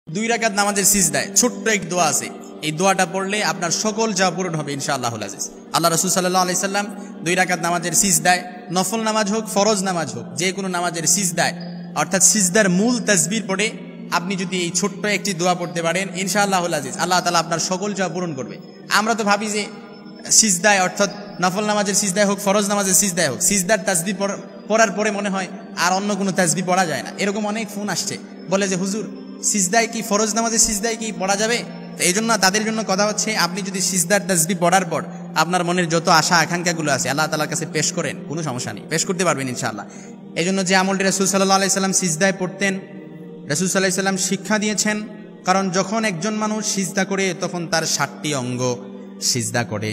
দুই রাকাত নামাজের সিজদায় ছোট্ট এক দোয়া আছে। এই দোয়াটা পড়লে আপনার সকল যা পূরণ হবে ইনশাআল্লাহুল আজিজ। আল্লাহ রাসূল সাল্লাল্লাহু আলাইহি সাল্লাম দুই রাকাত নামাজের সিজদায়, নফল নামাজ হোক ফরজ নামাজ হোক, যে কোনো নামাজের সিজদায় অর্থাৎ সিজদার মূল তাসবির পড়ে আপনি যদি এই ছোট্ট একটি দোয়া পড়তে পারেন ইনশাআল্লাহুল আজিজ, আল্লাহ তাআলা আপনার সকল যা পূরণ করবে। আমরা তো ভাবি যে সিজদায় অর্থাৎ নফল নামাজের সিজদায় হোক ফরজ নামাজের সিজদায় হোক, সিজদার তাসবিহ পড়ার পরে মনে হয় আর অন্য কোনো তাসবিহ পড়া যায় না। এরকম অনেক ফোন আসছে, বলে যে হুজুর সিজদায় কি ফরজ নামাজের সিজদায় কি পড়া যাবে? তো এই জন্য তাদের জন্য কথা হচ্ছে, আপনি যদি সিজদার তাসবিহ পড়ার পর আপনার মনের যত আশা আকাঙ্ক্ষাগুলো আছে আল্লাহ তাআলার কাছে পেশ করেন, কোনো সমস্যা নেই, পেশ করতে পারবেন ইনশাআল্লাহ। এই জন্য যে আমলটি রাসূল সাল্লাল্লাহু আলাইহি সাল্লাম সিজদায় পড়তেন, রাসূল সাল্লাল্লাহু আলাইহি সাল্লাম শিক্ষা দিয়েছেন। কারণ যখন একজন মানুষ সিজদা করে তখন তার 7টি অঙ্গ সিজদা করে।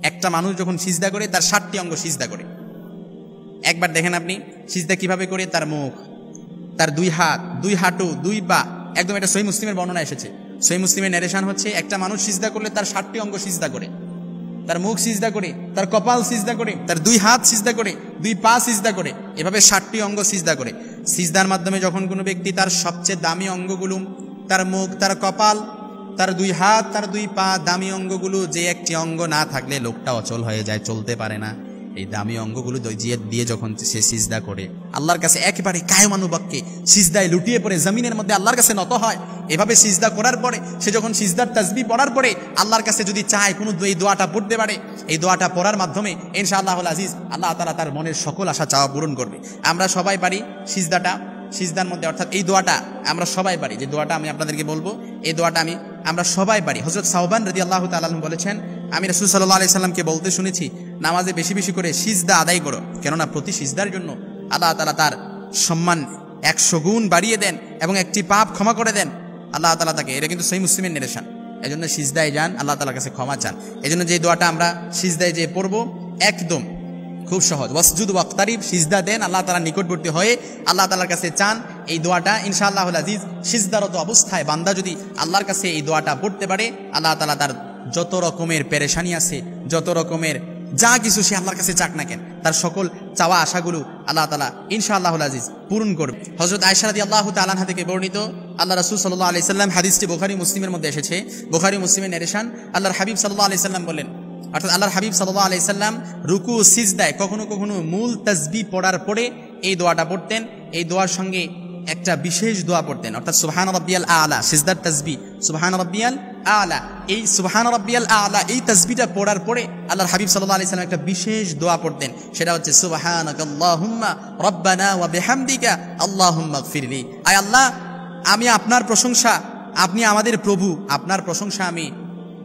একটা মানুষ যখন সিজদা করে তার 7টি অঙ্গ সিজদা করে। একবার দেখেন আপনি সিজদা কিভাবে করে, তার মুখ, তার দুই হাত, দুই হাঁটু, দুই পা, একদম এটা সহিহ মুসলিমের বর্ণনা এসেছে। সহিহ মুসলিমের নারেশন হচ্ছে, একটা মানুষ সিজদা করলে তার 7টি অঙ্গ সিজদা করে। তার মুখ সিজদা করে, তার কপাল সিজদা করে, তার দুই হাত সিজদা করে, দুই পা সিজদা করে, এভাবে 7টি অঙ্গ সিজদা করে। সিজদার মাধ্যমে যখন কোনো ব্যক্তি তার সবচেয়ে দামি অঙ্গগুলো, তার মুখ, তার কপাল, তার দুই হাত, তার দুই পা, দামি অঙ্গগুলো, যে একটি অঙ্গ না থাকলে লোকটা অচল হয়ে যায়, চলতে পারে না, এই দামি অঙ্গগুলো দিয়ে যখন সে সিজদা করে আল্লাহর কাছে একেবারে কায়মানুবাক্যে সিজদায় লুটিয়ে পড়ে জমিনের মধ্যে আল্লাহর কাছে নত হয়। এভাবে সিজদা করার পরে সে যখন সিজদার তাসবিহ পড়ার পরে আল্লাহর কাছে যদি চায় কোনো এই দোয়াটা পড়তে পারে, এই দোয়াটা পড়ার মাধ্যমে ইনশাআল্লাহুল আজিজ আল্লাহ তাআলা তার মনের সকল আশা চাওয়া পূরণ করবে। আমরা সবাই পারি সিজদার মধ্যে, অর্থাৎ এই দোয়াটা আমরা সবাই পারি। যে দোয়াটা আমি আপনাদেরকে বলবো, এই দোয়াটা আমরা সবাই পারি। হযরত সাওবান রাদিয়াল্লাহু তাআলা আনহু বলেছেন, আমি রাসূল সাল্লাল্লাহু আলাইহি সাল্লামকে বলতে শুনেছি, নামাজে বেশি বেশি করে সিজদা আদায় করো, কেননা প্রতি সিজদার জন্য আল্লাহ তাআলা তার সম্মান 100 গুণ বাড়িয়ে দেন এবং একটি পাপ ক্ষমা করে দেন আল্লাহ তাআলা তাকে। এটা কিন্তু সহিহ মুসলিমের নারেশন। এজন্য সিজদায় যান, আল্লাহ তাআলার কাছে ক্ষমা চান। এজন্য যে দোয়াটা আমরা সিজদায় যে পড়বো একদম খুব সহজ, ওয়াসজুদ ওয়াক্তারিব, সিজদা দেন, আল্লাহ তাআলার নিকটবর্তী হয়ে আল্লাহ তাআলার কাছে চান। এই দোয়াটা ইনশাআল্লাহুল আজিজ সিজদারত অবস্থায় বান্দা যদি আল্লাহর কাছে এই দোয়াটা পড়তে পারে, আল্লাহ তাআলা তার যত রকমের পেরেশানি আছে, যত রকমের যা কিছু সে আল্লাহর কাছে চাক না কেন, তার সকল চাওয়া আশাগুলো আল্লাহ তাআলা ইনশাআল্লাহুল আজিজ পূরণ করবে। হযরত আয়েশা রাদিয়াল্লাহু তাআলা আনহা থেকে বর্ণিত, আল্লাহ রাসূল সাল্লাল্লাহু আলাইহি সাল্লাম, হাদিসটি বুখারী মুসলিমের মধ্যে এসেছে, বুখারী মুসলিমের নারেশন, আল্লাহর হাবিব সাল্লাল্লাহু আলাইহি সাল্লাম বলেন, অর্থাৎ আল্লাহর হাবিব সাল্লাল্লাহু আলাইহি সাল্লাম রুকু সিজদায় কখনো কখনো মূল তাসবিহ পড়ার পরে এই দোয়াটা পড়তেন। এই দোয়ার সঙ্গে একটা বিশেষ দোয়া পড়তেন, অর্থাৎ সুবহান রাব্বিয়াল আ'লা, সিজদার তাসবিহ সুবহান রাব্বিয়াল আ'লা। এই সুবহান রাব্বিয়াল আ'লা এই তাসবিহটা পড়ার পরে আল্লাহর হাবিব সাল্লাল্লাহু আলাইহি সাল্লাম একটা বিশেষ দোয়া পড়তেন, সেটা হচ্ছে সুবহানাকাল্লাহুম্মা রাব্বানা ওয়া বিহামদিকা আল্লাহুম্মা গফিরলি। আয় আল্লাহ, আমি আপনার প্রশংসা, আপনি আমাদের প্রভু, আপনার প্রশংসা আমি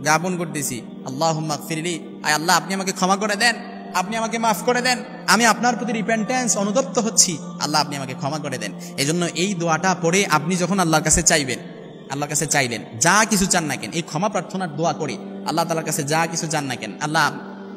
জ্ঞাপন করতেছি। আল্লাহুম্মা গফিরলি, আয় আল্লাহ আপনি আমাকে ক্ষমা করে দেন, আপনি আমাকে মাফ করে দেন, আমি আপনার প্রতি রিপেন্টেন্স অনুতপ্ত হচ্ছি, আল্লাহ আপনি আমাকে ক্ষমা করে দেন। এজন্য এই দোয়াটা পড়ে আপনি যখন আল্লাহর কাছে চাইবেন, আল্লাহর কাছে চাইলেন যা কিছু চান না কেন, এই ক্ষমা প্রার্থনার দোয়া করে আল্লাহ তাআলার কাছে যা কিছু চান না কেন, আল্লাহ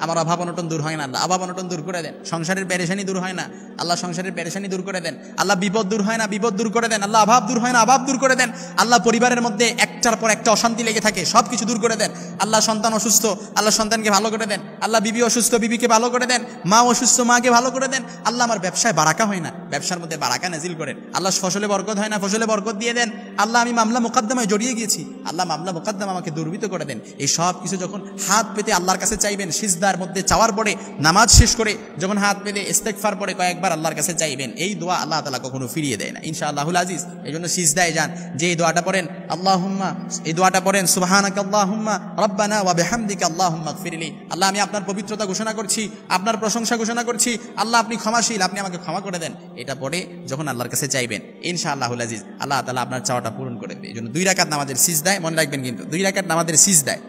আমার অভাব অনটন দূর হয় না, আল্লাহ অভাব অনটন দূর করে দেন। সংসারের পেরেশানি দূর হয় না, আল্লাহ সংসারের পেরেশানি দূর করে দেন। আল্লাহ বিপদ দূর হয় না, বিপদ দূর করে দেন। আল্লাহ অভাব দূর হয় না, অভাব দূর করে দেন। আল্লাহ পরিবারের মধ্যে একটার পর একটা অশান্তি লেগে থাকে, সব কিছু দূর করে দেন। আল্লাহ সন্তান অসুস্থ, আল্লাহ সন্তানকে ভালো করে দেন। আল্লাহ বিবি অসুস্থ, বিবিকে ভালো করে দেন। মা অসুস্থ, মাকে ভালো করে দেন। আল্লাহ আমার ব্যবসায় বারাকা হয় না, ব্যবসার মধ্যে বারাকা নাজিল করেন। আল্লাহ ফসলে বরকত হয় না, ফসলে বরকত দিয়ে দেন। আল্লাহ আমি মামলা মোকদ্দমায় জড়িয়ে গিয়েছি, আল্লাহ মামলা মোকদ্দমা আমাকে দুর্বৃত করে দেন। এই সব কিছু যখন হাত পেতে আল্লাহর কাছে চাইবেন, সিজদার মধ্যে চাওয়ার পরে, নামাজ শেষ করে যখন হাত পেতে ইস্তেগফার পরে কয়েকবার আল্লাহর কাছে চাইবেন, এই দোয়া আল্লাহ তাআলা কখনো ফিরিয়ে দেয় না ইনশাআল্লাহুল আজিজ। এই জন্য সিজদায় যান, যে এই দোয়াটা পড়েন আল্লাহুম্মা, এই দোয়াটা পড়েন সুবহানাকাল্লাহুম্মা রাব্বানা ওয়া বিহামদিকা আল্লাহুম্মা গফিরলি। আল্লাহ আমি আপনার পবিত্রতা ঘোষণা করছি, আপনার প্রশংসা ঘোষণা করছি, আল্লাহ আপনি ক্ষমাশীল, আপনি আমাকে ক্ষমা করে দেন। এটা পড়ে যখন আল্লাহর কাছে চাইবেন ইনশাআল্লাহুল আজিজ আল্লাহ তাআলা আপনার চাওয়াটা পূরণ করে দেবে। এই জন্য 2 রাকাত নামাজের সিজদায়, মনে রাখবেন কিন্তু 2 রাকাত নামাজের সিজদায়,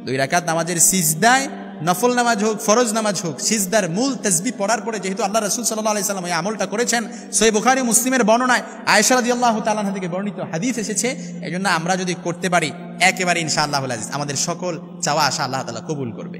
2 রাকাত নামাজের সিজদায় নফল নামাজ হোক ফরজ নামাজ হোক, সিজদার মূল তাসবিহ পড়ার পরে যেহেতু আল্লাহ রাসূল সাল্লাল্লাহু আলাইহি সাল্লাম এই আমলটা করেছেন, সহিহ বুখারী মুসলিমের বর্ণনায় আয়েশা রাদিয়াল্লাহু তাআলা আনহা থেকে বর্ণিত হাদিস এসেছে। এজন্য আমরা যদি করতে পারি একেবারে ইনশাআল্লাহুল আজিজ আমাদের সকল চাওয়া আশা আল্লাহ তাআলা কবুল করবে।